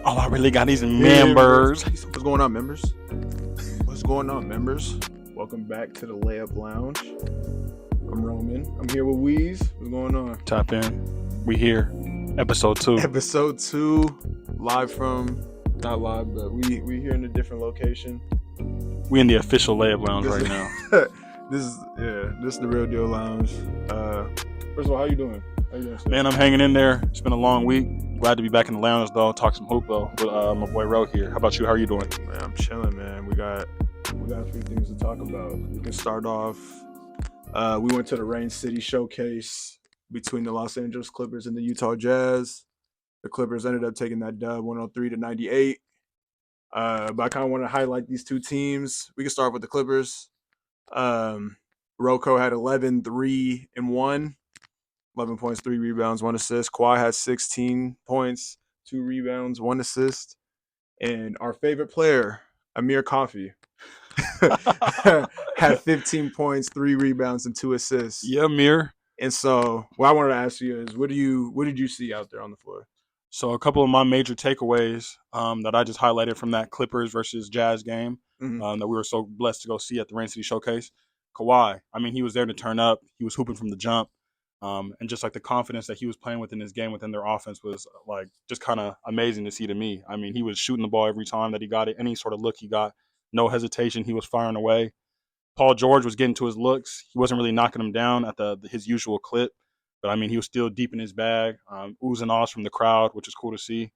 Oh, I really got these members. What's going on, members? What's going on, members? Welcome back to the Layup Lounge. I'm Roman. I'm here with Weezs. What's going on? Tap in. We here. Episode 2. Episode 2. Live from, not live, but we here in a different location. We in the official Layup Lounge right now. This is the Real Deal Lounge. First of all, how you doing? Man, I'm hanging in there. It's been a long week. Glad to be back in the lounge, though. Talk some hoop, though, with my boy Ro here. How about you? How are you doing? Man, I'm chilling, man. We got a few things to talk about. We can start off. We went to the Rain City Showcase between the Los Angeles Clippers and the Utah Jazz. The Clippers ended up taking that dub 103-98. But I kind of want to highlight these two teams. We can start with the Clippers. Rocco had 11, 3, and 1. 11 points, 3 rebounds, 1 assist. Kawhi had 16 points, 2 rebounds, 1 assist. And our favorite player, Amir Coffey, had 15 points, 3 rebounds, and 2 assists. Yeah, Amir. And so what I wanted to ask you is, what did you see out there on the floor? So a couple of my major takeaways that I just highlighted from that Clippers versus Jazz game that we were so blessed to go see at the Rain City Showcase. Kawhi, I mean, he was there to turn up. He was hooping from the jump. And just like the confidence that he was playing within his game, within their offense was like just kind of amazing to see to me. I mean, he was shooting the ball every time that he got it. Any sort of look he got, no hesitation. He was firing away. Paul George was getting to his looks. He wasn't really knocking him down at his usual clip. But, I mean, he was still deep in his bag, oohs and ahs from the crowd, which is cool to see.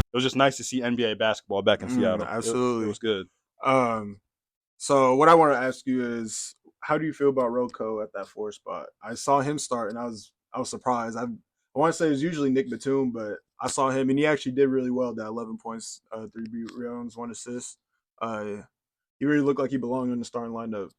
It was just nice to see NBA basketball back in Seattle. Absolutely. It was good. So what I want to ask you is, how do you feel about Rocco at that 4 spot? I saw him start, and I was surprised. I want to say it was usually Nick Batum, but I saw him, and he actually did really well. That 11 points, 3 rebounds, 1 assist. He really looked like he belonged in the starting lineup.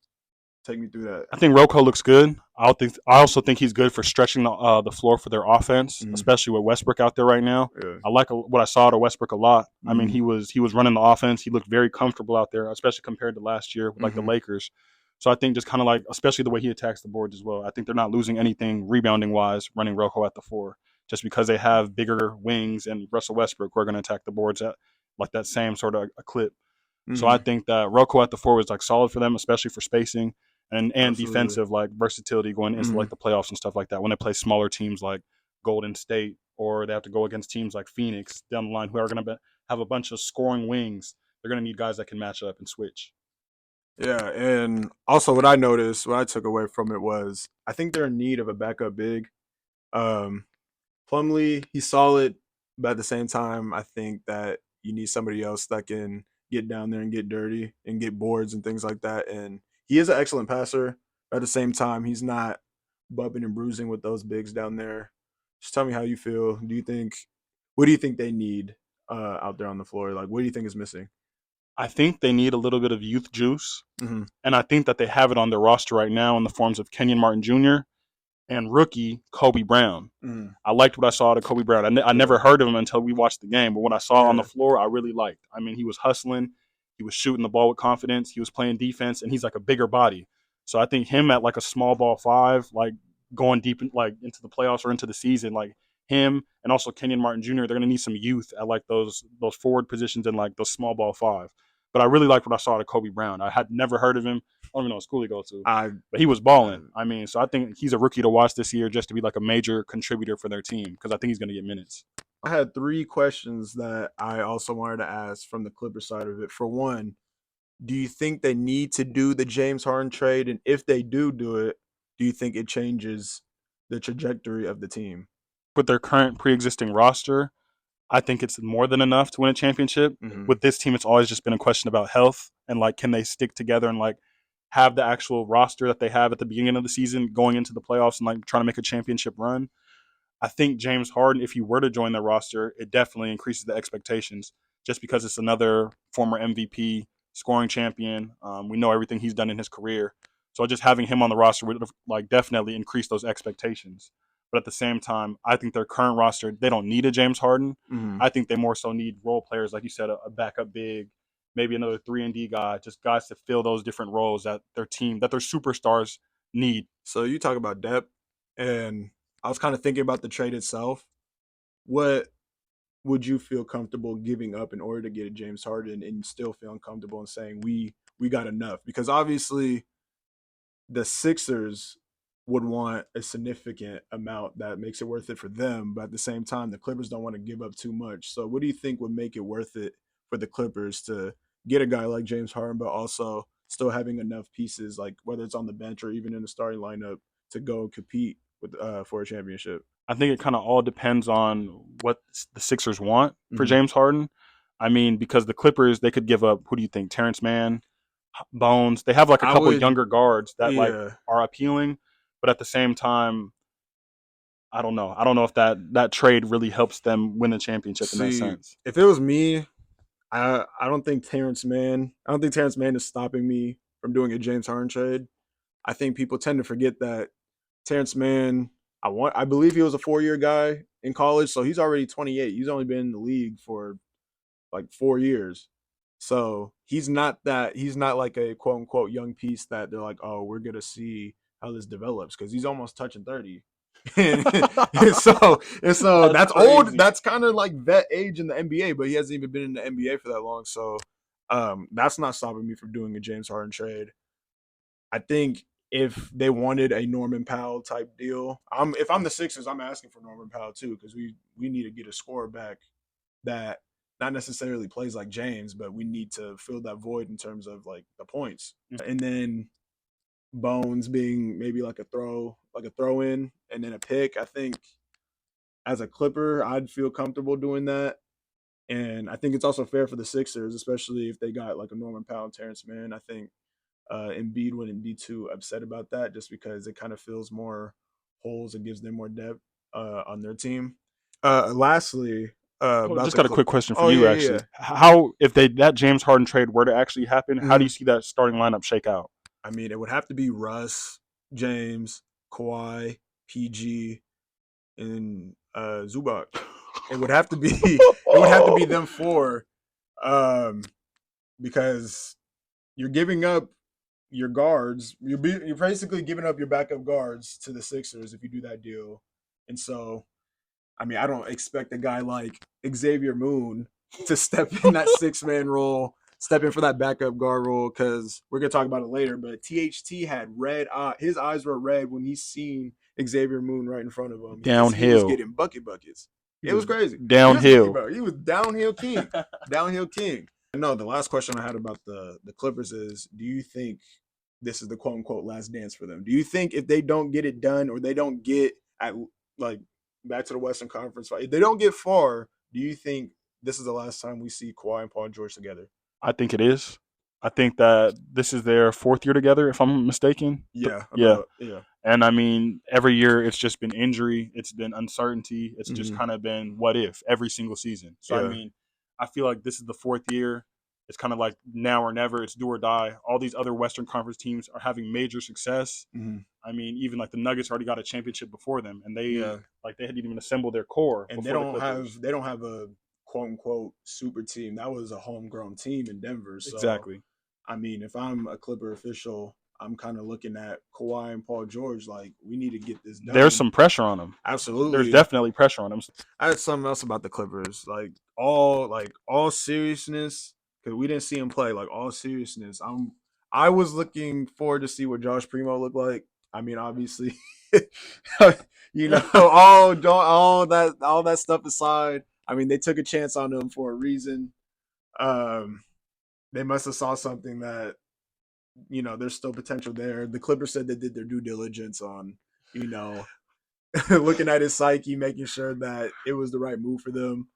Take me through that. I think Rocco looks good. I also think he's good for stretching the floor for their offense, especially with Westbrook out there right now. Yeah. I like what I saw to Westbrook a lot. I mean, he was running the offense. He looked very comfortable out there, especially compared to last year with the Lakers. So I think just kind of like, especially the way he attacks the boards as well. I think they're not losing anything rebounding wise running Rocco at the 4, just because they have bigger wings and Russell Westbrook who are going to attack the boards at like that same sort of a clip. So I think that Rocco at the 4 was like solid for them, especially for spacing and defensive like versatility going into like the playoffs and stuff like that when they play smaller teams like Golden State, or they have to go against teams like Phoenix down the line who are going to have a bunch of scoring wings. They're going to need guys that can match up and switch. Yeah, and also what I took away from it was, I think they're in need of a backup big. Plumlee, he's solid, but at the same time, I think that you need somebody else that can get down there and get dirty and get boards and things like that. And he is an excellent passer. At the same time, he's not bumping and bruising with those bigs down there. Just tell me how you feel. What do you think they need out there on the floor? Like, what do you think is missing? I think they need a little bit of youth juice. And I think that they have it on their roster right now in the forms of Kenyon Martin Jr. and rookie Kobe Brown. I liked what I saw to Kobe Brown. I never heard of him until we watched the game, but what I saw on the floor, I really liked. I mean, he was hustling. He was shooting the ball with confidence. He was playing defense, and he's like a bigger body. So I think him at like a small ball 5, like going deep into the playoffs or into the season, like him and also Kenyon Martin Jr., they're going to need some youth at like those forward positions and like those small ball 5. But I really liked what I saw to Kobe Brown. I had never heard of him. I don't even know what school he goes to. But he was balling. I mean, so I think he's a rookie to watch this year just to be like a major contributor for their team, because I think he's going to get minutes. I had 3 questions that I also wanted to ask from the Clipper side of it. For one, do you think they need to do the James Harden trade? And if they do it, do you think it changes the trajectory of the team? With their current pre-existing roster, I think it's more than enough to win a championship. With this team, it's always just been a question about health and like, can they stick together and like have the actual roster that they have at the beginning of the season going into the playoffs and like trying to make a championship run. I think James Harden, if he were to join the roster, it definitely increases the expectations just because it's another former MVP, scoring champion. We know everything he's done in his career. So just having him on the roster would like definitely increase those expectations. But at the same time, I think their current roster, they don't need a James Harden. I think they more so need role players, like you said, a backup big, maybe another 3-and-D guy, just guys to fill those different roles that their team, that their superstars need. So you talk about depth, and I was kind of thinking about the trade itself. What would you feel comfortable giving up in order to get a James Harden and still feeling comfortable and saying we got enough? Because obviously the Sixers would want a significant amount that makes it worth it for them, but at the same time, the Clippers don't want to give up too much. So, what do you think would make it worth it for the Clippers to get a guy like James Harden, but also still having enough pieces, like whether it's on the bench or even in the starting lineup, to go compete with for a championship? I think it kind of all depends on what the Sixers want for Mhm. James Harden. I mean, because the Clippers, they could give up, who do you think, Terrence Mann, Bones. They have like a I couple would, younger guards that like yeah. are appealing, but at the same time, I don't know. I don't know if that trade really helps them win a championship in that See, sense. if it was me, I don't think Terrence Mann. I don't think Terrence Mann is stopping me from doing a James Harden trade. I think people tend to forget that Terrence Mann. I believe he was a 4-year guy in college, so he's already 28. He's only been in the league for like 4 years. So he's not that. He's not like a quote unquote young piece that they're like, oh, we're gonna see how this develops because he's almost touching 30. and, and so That's that's old. crazy. That's kind of like vet age in the NBA, but he hasn't even been in the NBA for that long. So that's not stopping me from doing a James Harden trade. I think if they wanted a Norman Powell type deal, if I'm the Sixers, I'm asking for Norman Powell too because we need to get a scorer back that not necessarily plays like James, but we need to fill that void in terms of like the points. And then Bones being maybe like a throw in, and then a pick. I think as a Clipper, I'd feel comfortable doing that. And I think it's also fair for the Sixers, especially if they got like a Norman Powell and Terrence Mann. I think Embiid wouldn't be too upset about that just because it kind of fills more holes and gives them more depth on their team. Lastly, Oh, about just the got a Clip. quick question for Oh you, yeah, yeah, actually. yeah. How if that James Harden trade were to actually happen, how do you Mhm. see that starting lineup shake out? I mean, it would have to be Russ, James, Kawhi, PG, and Zubac. It would have to be it would have to be them four, um, because you're giving up your guards. You're basically giving up your backup guards to the Sixers if you do that deal. And so, I mean, I don't expect a guy like Xavier Moon to step in that 6-man role, step in for that backup guard role, because we're gonna talk about it later. But THT had red eye; his eyes were red when he seen Xavier Moon right in front of him because he was Downhill. getting buckets. He It was was crazy. downhill. He was downhill king, downhill king. No, the last question I had about the Clippers is: do you think this is the quote unquote last dance for them? Do you think if they don't get it done or they don't get at like back to the Western Conference fight, if they don't get far, do you think this is the last time we see Kawhi and Paul George together? I think it is. I think that this is their fourth year together, if I'm mistaken. Yeah, Yeah. about yeah. And I mean, every year it's just been injury, it's been uncertainty, it's just Mm-hmm. kind of been what if every single season. So I Yeah. mean, I feel like this is the fourth year. It's kind of like now or never. It's do or die. All these other Western Conference teams are having major success. Mm-hmm. I mean, even like the Nuggets already got a championship before them, and they Yeah. like they hadn't even assembled their core And before the Clippers. they don't have a quote unquote super team. That was a homegrown team in Denver. So Exactly. I mean, if I'm a Clipper official, I'm kind of looking at Kawhi and Paul George like we need to get this There's done. some pressure on them. There's Absolutely. definitely pressure on them. I had something else about the Clippers. Like all seriousness, because we didn't see him play. Like all seriousness, I was looking forward to see what Josh Primo looked like. I mean, obviously, all that stuff aside. I mean, they took a chance on him for a reason. Um, they must have saw something that there's still potential there. The Clippers said they did their due diligence on you know looking at his psyche, making sure that it was the right move for them.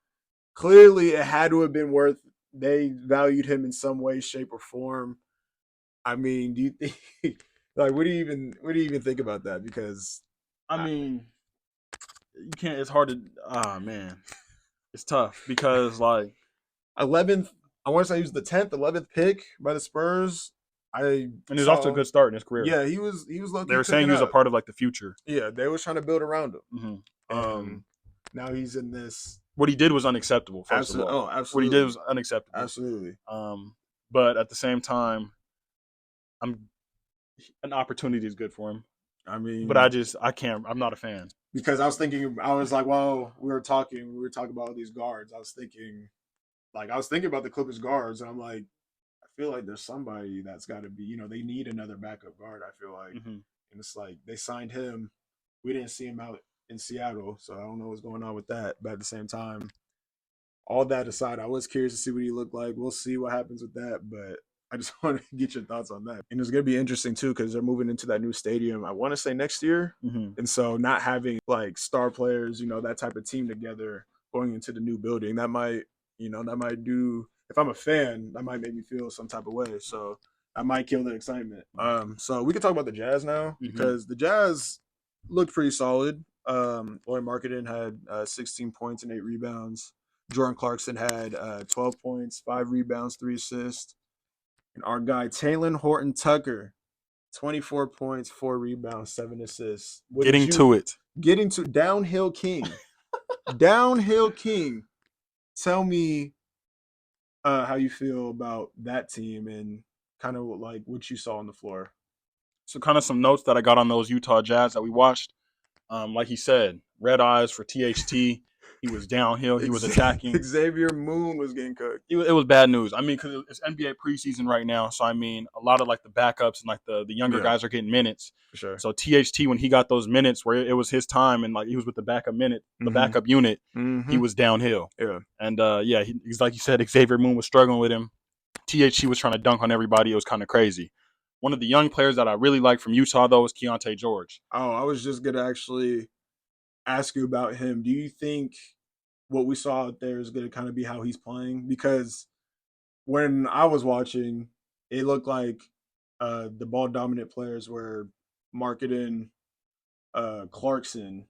Clearly, it had to have been worth. They valued him in some way, shape, or form. I mean, do you think? Like, what do you even think about that? Because I mean, you can't. It's hard to. Ah, man, it's tough because like 11th, I want to say he was the 10th, 11th pick by the Spurs. I and he was off to a saw, good start in his career. yeah, he was low They key were saying cooking he was a up. part of like the future. Yeah, they was trying to build around him, Mm-hmm. and now he's in this. What he did was unacceptable. First of Absolutely, all, oh, what he did absolutely, was unacceptable. absolutely. Um, But at the same time, an opportunity is good for him. I mean, But I can't. I'm not a fan. Because I was thinking, I was like, well, we were talking about all these guards. I was thinking about the Clippers guards, and I'm like, I feel like there's somebody that's got to be, they need another backup guard. I feel like, and it's like they signed him. We didn't see him out in Seattle, so I don't know what's going on with that. But at the same time, all that aside, I was curious to see what he looked like. We'll see what happens with that, but I just want to get your thoughts on that. And it's going to be interesting too because they're moving into that new stadium. I want to say next year, and so not having like star players, that type of team together going into the new building, that might do. If I'm a fan, that might make me feel some type of way. So I might kill the excitement. So we can talk about the Jazz now because the Jazz looked pretty solid. Laurie Marketing had 16 points and 8 rebounds. Jordan Clarkson had 12 points, 5 rebounds, 3 assists. And our guy, Talen Horton-Tucker, 24 points, 4 rebounds, 7 assists. Getting to Downhill King. Downhill King. Tell me how you feel about that team and kind of like what you saw on the floor. So kind of some notes that I got on those Utah Jazz that we watched. Like he said, red eyes for THT. He was downhill. He was attacking. Xavier Moon was getting cooked. It was bad news. I mean, because it's NBA preseason right now. So, I mean, a lot of like the backups and like the younger guys are getting minutes. For sure. So, THT, when he got those minutes where it was his time and like he was with the backup unit, he was downhill. Yeah. And he's like you said, Xavier Moon was struggling with him. THT was trying to dunk on everybody. It was kind of crazy. One of the young players that I really like from Utah, though, is Keyonte George. Oh, I was just going to actually ask you about him. Do you think what we saw out there is going to kind of be how he's playing? Because when I was watching, it looked like the ball dominant players were Marketing, Clarkson,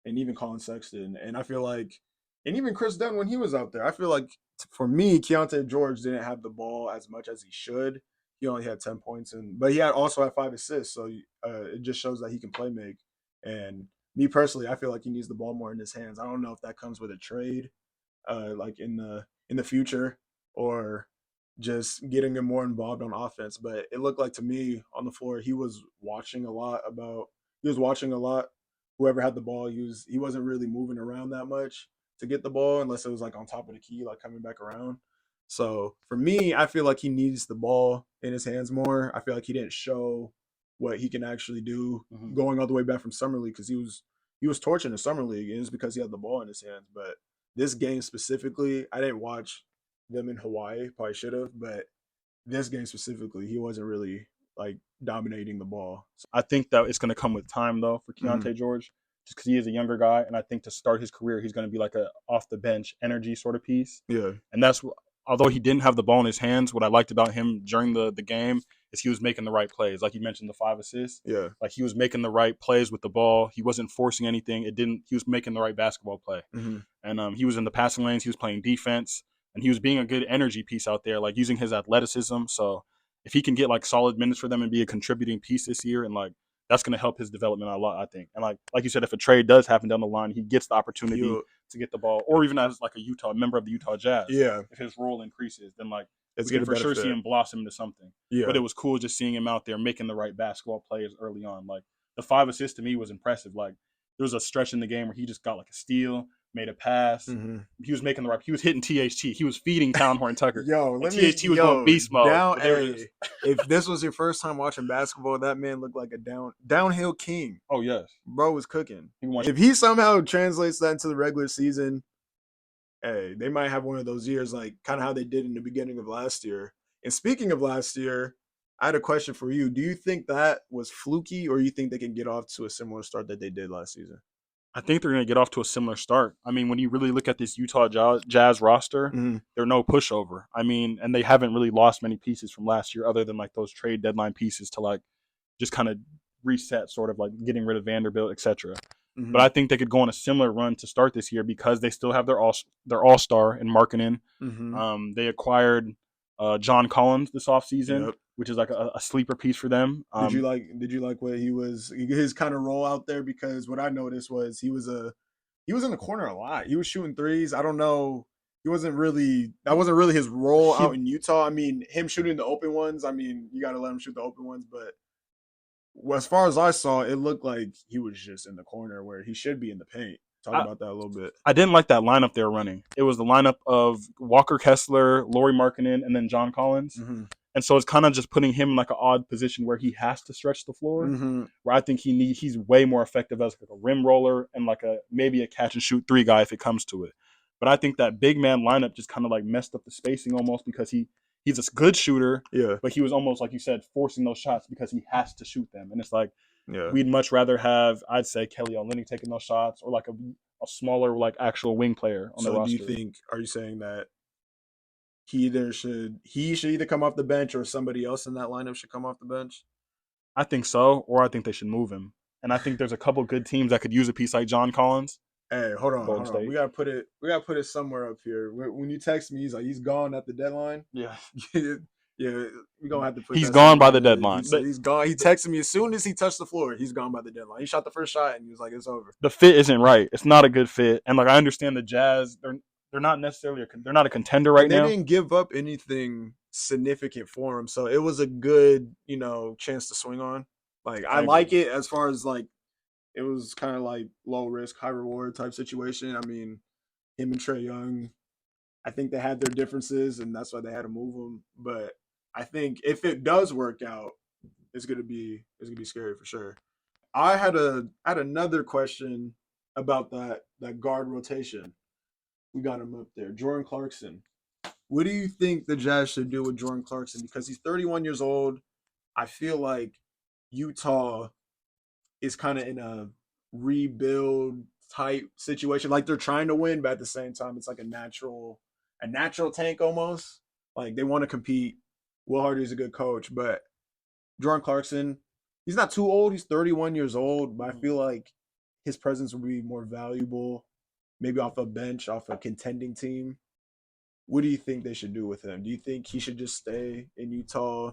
and even Colin Sexton. And I feel like, and even Chris Dunn when he was out there, I feel like for me, Keyonte George didn't have the ball as much as he should. He only had 10 points, but he also had 5 assists. So it just shows that he can play make. And me personally, I feel like he needs the ball more in his hands. I don't know if that comes with a trade, like in the future, or just getting him more involved on offense. But it looked like to me on the floor, he was watching a lot. Whoever had the ball, he wasn't really moving around that much to get the ball unless it was like on top of the key, like coming back around. So for me, I feel like he needs the ball in his hands more. I feel like he didn't show what he can actually do going all the way back from summer league because he was torching the summer league, and it's because he had the ball in his hands. But this game specifically, I didn't watch them in Hawaii. Probably should have, but this game specifically, he wasn't really like dominating the ball. So I think that it's going to come with time though for Keyonte George, just because he is a younger guy, and I think to start his career, he's going to be like a off the bench energy sort of piece. Yeah, and that's although he didn't have the ball in his hands, what I liked about him during the game is he was making the right plays. Like you mentioned, the 5 assists. Yeah, like he was making the right plays with the ball. He wasn't forcing anything. He was making the right basketball play, and he was in the passing lanes. He was playing defense. And he was being a good energy piece out there, like using his athleticism. So if he can get like solid minutes for them and be a contributing piece this year, and like that's going to help his development a lot, I think. And like you said, if a trade does happen down the line, he gets the opportunity to get the ball, or even as like a member of the Utah Jazz. Yeah, if his role increases, then like it's we can for sure see him blossom into something. Yeah, but it was cool just seeing him out there making the right basketball plays early on. Like the 5 assists to me was impressive. Like there was a stretch in the game where he just got like a steal, made a pass. He was making the right. He was hitting THT. He was feeding Talen Horton-Tucker. THT was going beast mode. If this was your first time watching basketball, that man looked like a downhill king. Oh yes, bro was cooking. If he somehow translates that into the regular season, hey, they might have one of those years like kind of how they did in the beginning of last year. And speaking of last year, I had a question for you. Do you think that was fluky, or you think they can get off to a similar start that they did last season? I think they're going to get off to a similar start. I mean, when you really look at this Utah Jazz roster, they're no pushover. I mean, and they haven't really lost many pieces from last year other than like those trade deadline pieces to like just kind of reset, sort of like getting rid of Vanderbilt, etc. But I think they could go on a similar run to start this year because they still have their all-star in Markkanen. They acquired John Collins this offseason, which is like a sleeper piece for them. Did you like what his kind of role out there? Because what I noticed was he was in the corner a lot. He was shooting threes. I don't know he wasn't really that wasn't really his role He out in Utah. I mean, him shooting the open ones. I mean, you got to let him shoot the open ones. But as far as I saw, it looked like he was just in the corner where he should be in the paint. Talk I, about that a little bit. I didn't like that lineup they were running. It was the lineup of Walker Kessler, Laurie Markkinen, and then John Collins. Mm-hmm. And so it's kind of just putting him in like an odd position where he has to stretch the floor. Mm-hmm. Where I think he's way more effective as like a rim roller and like a maybe a catch and shoot three guy if it comes to it. But I think that big man lineup just kind of like messed up the spacing almost because he's a good shooter, Yeah. but he was almost like you said forcing those shots because he has to shoot them. And it's like Yeah. we'd much rather have I'd say Kelly Olynyk taking those shots or like a smaller like actual wing player on the So do you roster. think? Are you saying that he should either come off the bench or somebody else in that lineup should come off the bench? I think so, or I think they should move him. And I think there's a couple good teams that could use a piece like John Collins. Hey, hold on, Golden hold on. State. We gotta put it somewhere up here. When you text me, he's gone at the deadline. Yeah. Yeah, we're gonna have to put He's that gone by somewhere. the Yeah, deadline. he's gone. He texted me as soon as he touched the floor. He's gone by the deadline. He shot the first shot and he was like, "It's over." The fit isn't right. It's not a good fit. And like I understand the Jazz, they're not necessarily they're not a contender right And they now. didn't give up anything significant for him, so it was a good, chance to swing on. Like I I agree. like it as far as like it was kind of like low risk, high reward type situation. I mean, him and Trey Young, I think they had their differences, and that's why they had to move him. But I think if it does work out, it's gonna be scary for sure. I had another question about that guard rotation. We got him up there, Jordan Clarkson. What do you think the Jazz should do with Jordan Clarkson? Because he's 31 years old. I feel like Utah is kind of in a rebuild type situation. Like they're trying to win, but at the same time, it's like a natural tank almost. Like they want to compete. Will Hardy's a good coach, but Jordan Clarkson, he's not too old. He's 31 years old, but I feel like his presence would be more valuable, maybe off a bench, off a contending team. What do you think they should do with him? Do you think he should just stay in Utah,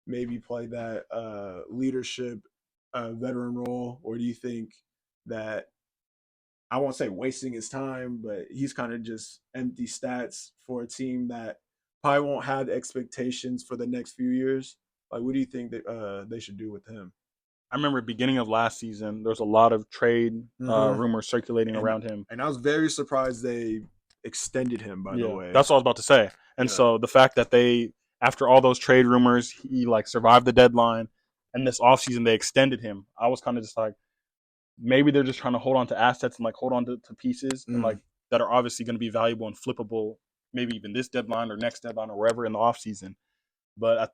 maybe play that leadership veteran role, or do you think that I won't say wasting his time, but he's kind of just empty stats for a team that probably won't have expectations for the next few years? Like, what do you think that they should do with him? I remember beginning of last season, there was a lot of trade Mm-hmm. rumors circulating And around him. and I was very surprised they extended him. By the Yeah, way, that's what I was about to say. And yeah, so the fact that they, after all those trade rumors, he like survived the deadline, and this offseason they extended him. I was kind of just like, maybe they're just trying to hold on to assets and like hold on to pieces and mm. like that are obviously going to be valuable and flippable, maybe even this deadline or next deadline or wherever in the offseason. But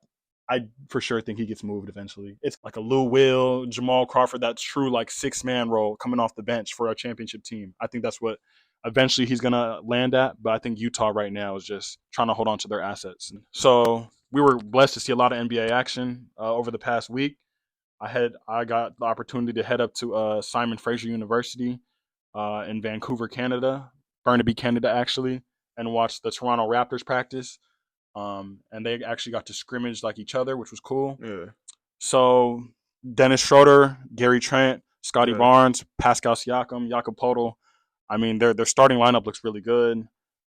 I for sure think he gets moved eventually. It's like a Lou Will, Jamal Crawford, that true like 6 man role coming off the bench for a championship team. I think that's what eventually he's gonna land at. But I think Utah right now is just trying to hold on to their assets. So we were blessed to see a lot of NBA action over the past week. I got the opportunity to head up to Simon Fraser University in Vancouver, Canada, Burnaby, Canada, actually, and watch the Toronto Raptors practice. And they actually got to scrimmage like each other, which was cool. Yeah, So Dennis Schroeder, Gary Trent, Scotty yeah. Barnes, Pascal Siakam, Jakob Poeltl. I mean, their starting lineup looks really good.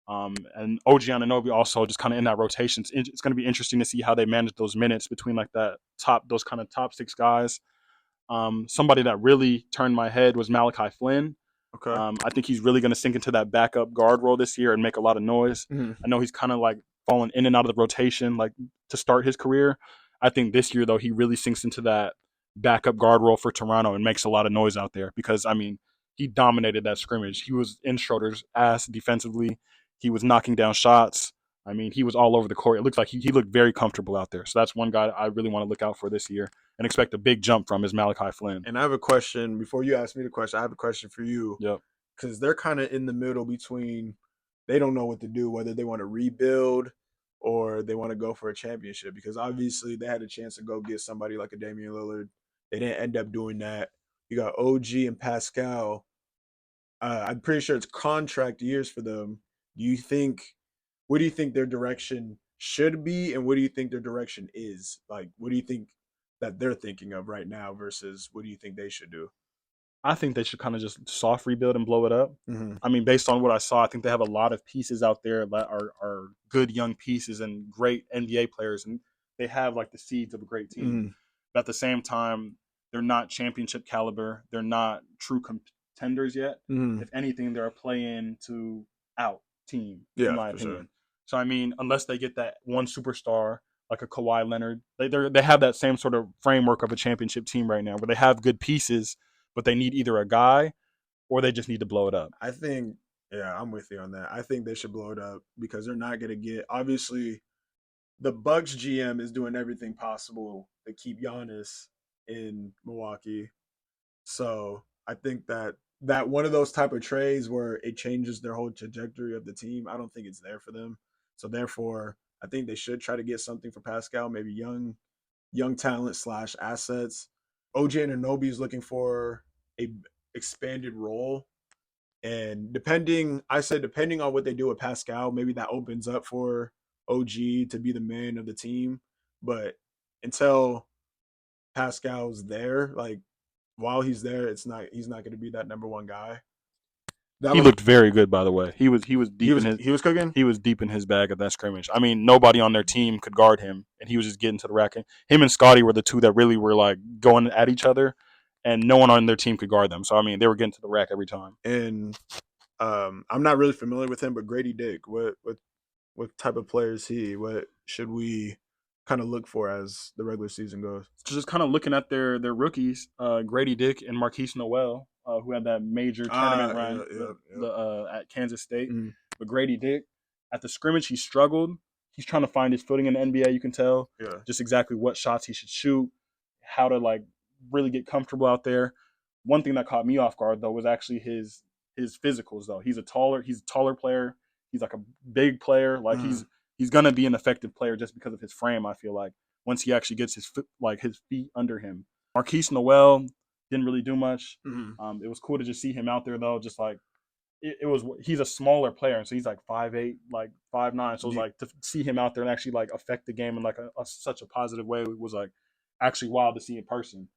And OG Anunoby also just kind of in that rotation. It's going to be interesting to see how they manage those minutes between like those kind of top six guys. Somebody that really turned my head was Malachi Flynn. Okay. I think he's really going to sink into that backup guard role this year and make a lot of noise. Mhm. I know he's kind of like fallen in and out of the rotation, like to start his career. I think this year though he really sinks into that backup guard role for Toronto and makes a lot of noise out there because I mean he dominated that scrimmage. He was in Schroeder's ass defensively. He was knocking down shots. I mean, he was all over the court. It looks like he looked very comfortable out there. So that's one guy I really want to look out for this year and expect a big jump from is Malachi Flynn. And I have a question before you ask me the question. I have a question for you Yep. because they're kind of in the middle between they don't know what to do, whether they want to rebuild or they want to go for a championship. Because obviously they had a chance to go get somebody like a Damian Lillard. They didn't end up doing that. You got OG and Pascal. I'm pretty sure it's contract years for them. Do you think? What do you think their direction should be, and what do you think their direction is? Like, what do you think that they're thinking of right now versus what do you think they should do? I think they should kind of just soft rebuild and blow it up. Mm-hmm. I mean, based on what I saw, I think they have a lot of pieces out there that are good young pieces and great NBA players, and they have like the seeds of a great team. Mm-hmm. But at the same time, they're not championship caliber. They're not true contenders yet. Mm-hmm. If anything, they're a play-in to out team, in Yeah, my for sure. opinion. So I mean, unless they get that one superstar like a Kawhi Leonard, they have that same sort of framework of a championship team right now, where they have good pieces, but they need either a guy or they just need to blow it up. I think, yeah, I'm with you on that. I think they should blow it up because they're not going to get, obviously, the Bucks GM is doing everything possible to keep Giannis in Milwaukee. So I think that one of those type of trades where it changes their whole trajectory of the team, I don't think it's there for them. So therefore, I think they should try to get something for Pascal, maybe young talent slash assets. OJ Anunoby is looking for a expanded role, and depending on what they do with Pascal, maybe that opens up for OG to be the man of the team. But until Pascal's there, like while he's there, he's not going to be that number one guy. That He was looked very good, by the way. He was he deep in was his he was cooking. he was deep in his bag at that scrimmage. I mean, nobody on their team could guard him, and he was just getting to the rack. Him and Scotty were the two that really were like going at each other, and no one on their team could guard them. So I mean, they were getting to the rack every time. And I'm not really familiar with him, but Grady Dick, what type of player is he? What should we kind of look for as the regular season goes? Just kind of looking at their rookies, Grady Dick and Marquise Noel, who had that major tournament Yeah, run yeah. at Kansas State. Mm, But Grady Dick, at the scrimmage, he struggled. He's trying to find his footing in the NBA. You can tell yeah. just exactly what shots he should shoot, how to like really get comfortable out there. One thing that caught me off guard though was actually his physicals though. He's a taller player. He's like a big player. Like Mm, he's gonna be an effective player just because of his frame. I feel like once he actually gets his feet under him. Marquise Noel didn't really do much. mm. It was cool to just see him out there though, just like it was. He's a smaller player, so he's like 5'8", like 5'9". So it was Do, like to see him out there and actually like affect the game in like such a positive way was like actually wild to see in person.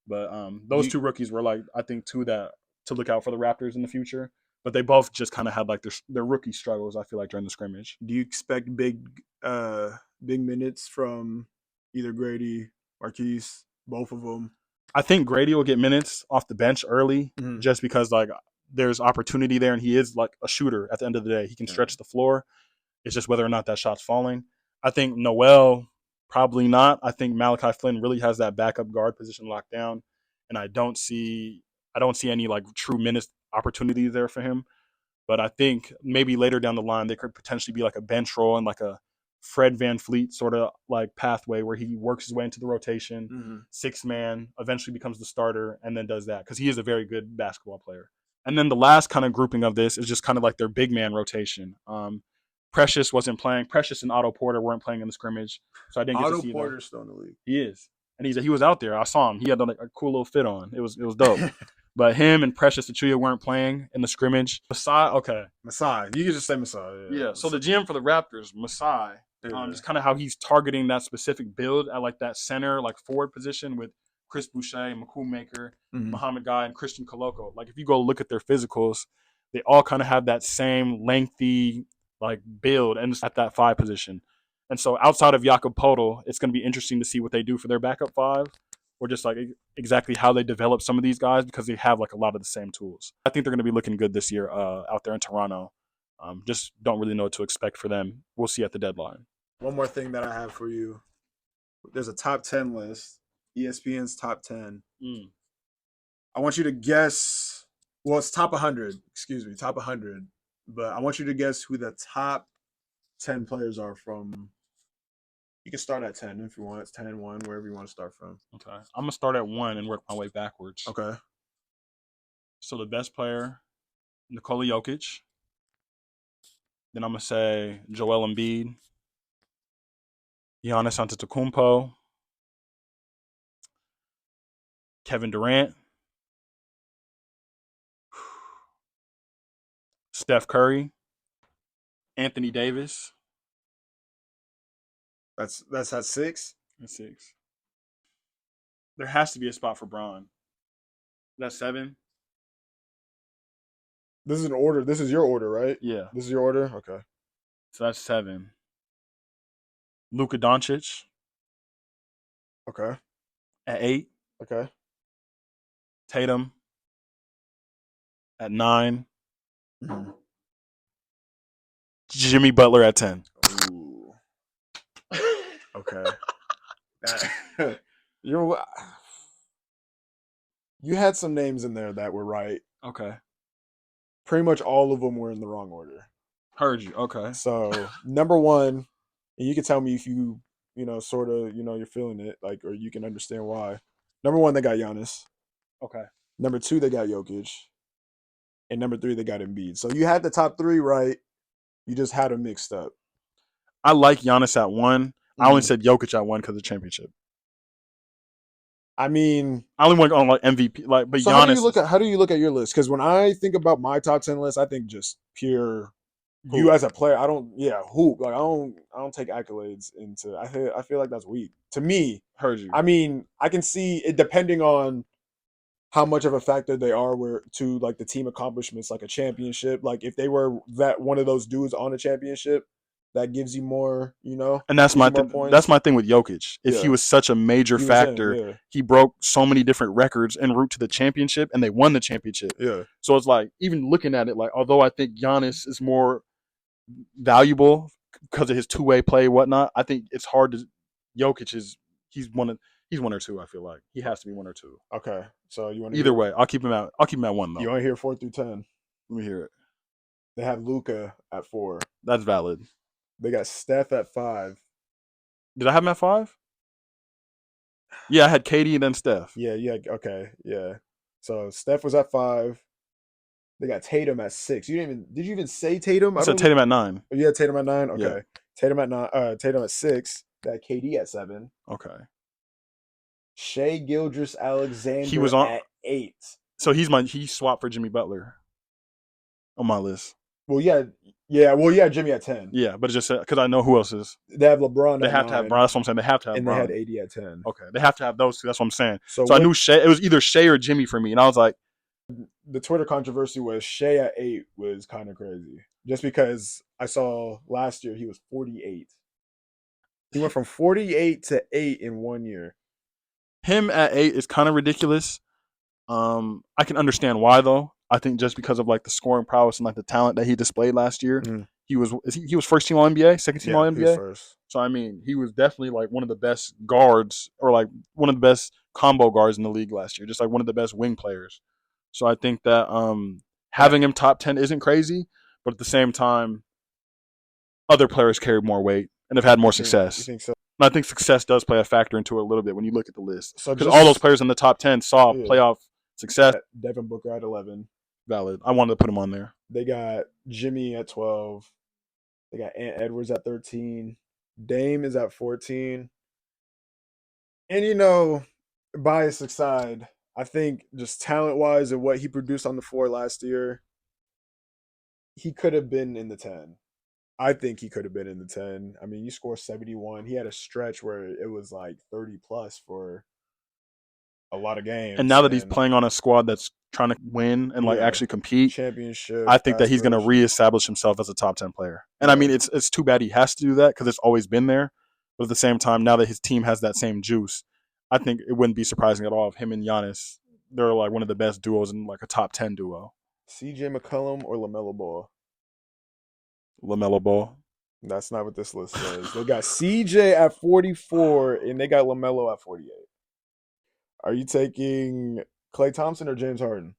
But do those you, two rookies were like I think two that to look out for the Raptors in the future. But they both just kind of had like their rookie struggles. I feel like during the scrimmage. do you expect big minutes from either Grady, Marquise, both of them? I think Grady will get minutes off the bench early Mm, just because like there's opportunity there and he is like a shooter at the end of the day. He can yeah. stretch the floor. It's just whether or not that shot's falling. I think Noel probably not. I think Malachi Flynn really has that backup guard position locked down, and I don't see any like true minutes opportunities there for him. But I think maybe later down the line, there could potentially be like a bench role and like a Fred Van Fleet sort of like pathway where he works his way into the rotation, Mm-hmm. 6 man, eventually becomes the starter, and then does that because he is a very good basketball player. And then the last kind of grouping of this is just kind of like their big man rotation. Precious wasn't playing. Precious and Otto Porter weren't playing in the scrimmage, so I didn't get to Otto see them. Porter's still in the league. He is, and he was out there. I saw him. He had like a cool little fit on. It was dope. But him and Precious Achuya weren't playing in the scrimmage. Masai, okay, Masai. You can just say Masai. Yeah. yeah. So the GM for the Raptors, Masai, Yeah. just kind of how he's targeting that specific build at like that center, like forward position with Chris Boucher, Makul Maker, Mm-hmm. Muhammad Guy, and Christian Koloko. Like if you go look at their physicals, they all kind of have that same lengthy like build and at that 5 position. And so outside of Jakob Podol, it's going to be interesting to see what they do for their backup 5 or just like exactly how they develop some of these guys because they have like a lot of the same tools. I think they're going to be looking good this year out there in Toronto. Just don't really know what to expect for them. We'll see at the deadline. One more thing that I have for you. There's a top 10 list, ESPN's top 10. Mm. I want you to guess. Well, it's top 100. Excuse me, top 100. But I want you to guess who the top 10 players are from. You can start at 10 if you want. It's 10, 1, wherever you want to start from. Okay. I'm going to start at 1 and work my way backwards. Okay. So the best player, Nikola Jokic. Then I'm going to say Joel Embiid, Giannis Antetokounmpo, Kevin Durant, Steph Curry, Anthony Davis. That's at 6. That's 6. There has to be a spot for Bron. That's 7. This is an order. This is your order, right? Yeah. This is your order? Okay. So that's 7. Luka Doncic Okay. at 8. Okay. Tatum at 9. Mhm. Jimmy Butler at 10. Ooh. Okay. You're you had some names in there that were right. Okay. Pretty much all of them were in the wrong order. Heard you. Okay. So number one, and you can tell me if sort of, you're feeling it, like, or you can understand why. Number one, they got Giannis. Okay. Number two, they got Jokic. And number three, they got Embiid. So you had the top three right. You just had them mixed up. I like Giannis at 1. I only Mhm. said Jokic at 1 because of the championship. I mean, I only went on like MVP. But so Giannis how do you look at your list? Because when I think about my top 10 list, I think just pure you Who? as a player. I don't hoop. Like I don't take accolades into I feel like that's weak. To me, Heard you. I mean, I can see it depending on how much of a factor they are where to like the team accomplishments, like a championship. Like if they were that one of those dudes on a championship, that gives you more, And that's gives my you more that's points. my thing with Jokic. If he Yeah, was such a major he was him. factor, Yeah, he broke so many different records en route to the championship, and they won the championship. yeah. So it's like even looking at it, like although I think Giannis is more valuable because of his 2-way play, whatnot, I think it's hard to. Jokic is he's one of he's 1 or 2. I feel like he has to be 1 or 2. Okay, so you want to Either hear? way, I'll keep him out. I'll keep him at 1 You though. want to hear 4 through 10? Let me hear it. They have Luca at 4. That's valid. They got Steph at 5. Did I have him at 5? Yeah, I had KD and then Steph. Yeah, yeah, okay, yeah. So Steph was at 5. They got Tatum at 6. Did you even say Tatum? I I said don't even. Tatum at 9. Oh, yeah, Tatum at 9. Yeah. Okay, Tatum at 9. Tatum at 6. Got KD at 7. Okay. Shea Gildress He was Alexander on. at 8. So he swapped for Jimmy Butler on my list. Well, yeah, yeah. Well, yeah. Jimmy at 10. Yeah, but it's just because I know who else is. They have LeBron They at have to have 9, Bron. That's what I'm saying. They have to have and they had Bron. AD at 10. Okay, they have to have those two. That's what I'm saying. So So I what knew Shea. It was either Shea or Jimmy for me, and I was like, the Twitter controversy was Shea at 8 was kind of crazy. Just because I saw last year he was 48. He went from 48 to 8 in 1 year. him at 8 is kind of ridiculous. I can understand why though. I think just because of like the scoring prowess and like the talent that he displayed last year, Mhm. he was first team All NBA, second team All Yeah, he was NBA. first. So I mean, he was definitely like one of the best guards, or like one of the best combo guards in the league last year, just like one of the best wing players. So I think that having him top 10 isn't crazy, but at the same time, other players carry more weight and have had more You success. think so? And I think success does play a factor into it a little bit when you look at the list, So because all those just players in the top 10 saw yeah, playoff success. Devin Booker at 11. Valid. I wanted to put him on there. They got Jimmy at 12. They got Ant Edwards at 13. Dame is at 14. And bias aside, I think just talent wise and what he produced on the floor last year, he could have been in the 10. I think he could have been in the 10. I mean, you score 71. He had a stretch where it was like 30 plus for a lot of And games. now that he's And playing on a squad that's trying to win and like yeah, actually compete, championship I think that he's going to aspiration. reestablish himself as a top 10 player. And I Yeah. mean, it's too bad he has to do that because it's always been there. But at the same time, now that his team has that same juice, I think it wouldn't be surprising at all if him and Giannis, they're like one of the best duos in like a top 10 duo. CJ McCollum or LaMelo Ball? LaMelo Ball. That's not what this list says. They got CJ at 44 and they got LaMelo at 48. Are you taking Klay Thompson or James Harden?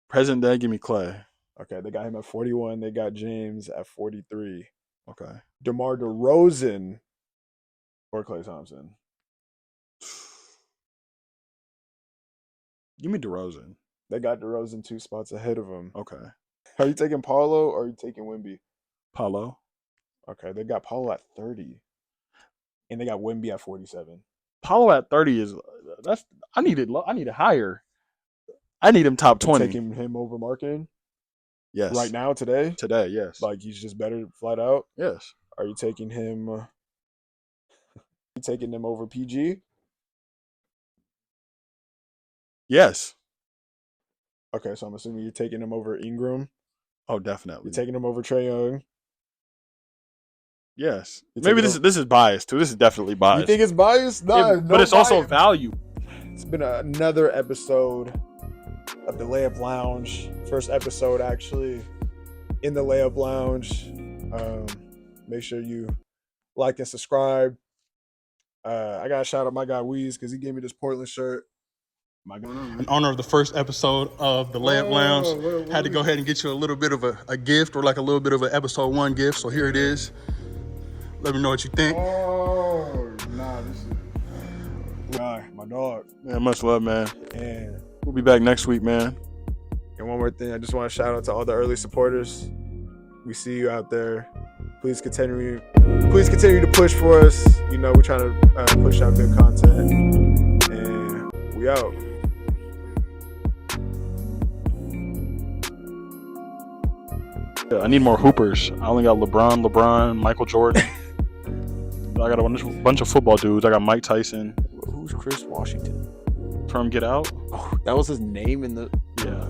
Present day, give me Clay. Okay, they got him at 41. They got James at 43. Okay. DeMar DeRozan or Klay Thompson? Give me DeRozan. They got DeRozan 2 spots ahead of him. Okay. Are you taking Paulo or are you taking Wemby? Paulo. Okay, they got Paulo at 30. And they got Wemby at 47. Paulo at 30 is that's I need it higher. I need him top You 20. taking him over Markin right Yes. now today? Today, yes. Like he's just better flat out? Yes. Are you taking him over PG? Yes. Okay, so I'm assuming you're taking him over Ingram. Oh, definitely. You're taking him over Trae Young. Yes. Maybe this is biased too. This is definitely biased. You think it's biased? No, but it's also value. It's been another episode of the Layup Lounge. First episode, actually, in the Layup Lounge. Make sure you like and subscribe. I gotta shout out my guy Weezs because he gave me this Portland shirt. In honor of the first episode of the Layup Lounge, had to go ahead and get you a little bit of a gift, or like a little bit of an episode 1 gift. So here it is. Let me know what you think. Oh, nah, this is guy, my dog. Man, much love, man. And we'll be back next week, man. And one more thing, I just want to shout out to all the early supporters. We see you out there. Please continue to push for us. You know, we're trying to push out good content. And we out. I need more hoopers. I only got LeBron, Michael Jordan. I got a bunch of football dudes. I got Mike Tyson. Who's Chris Washington? From Get Out. Oh, that was his name in the... Yeah.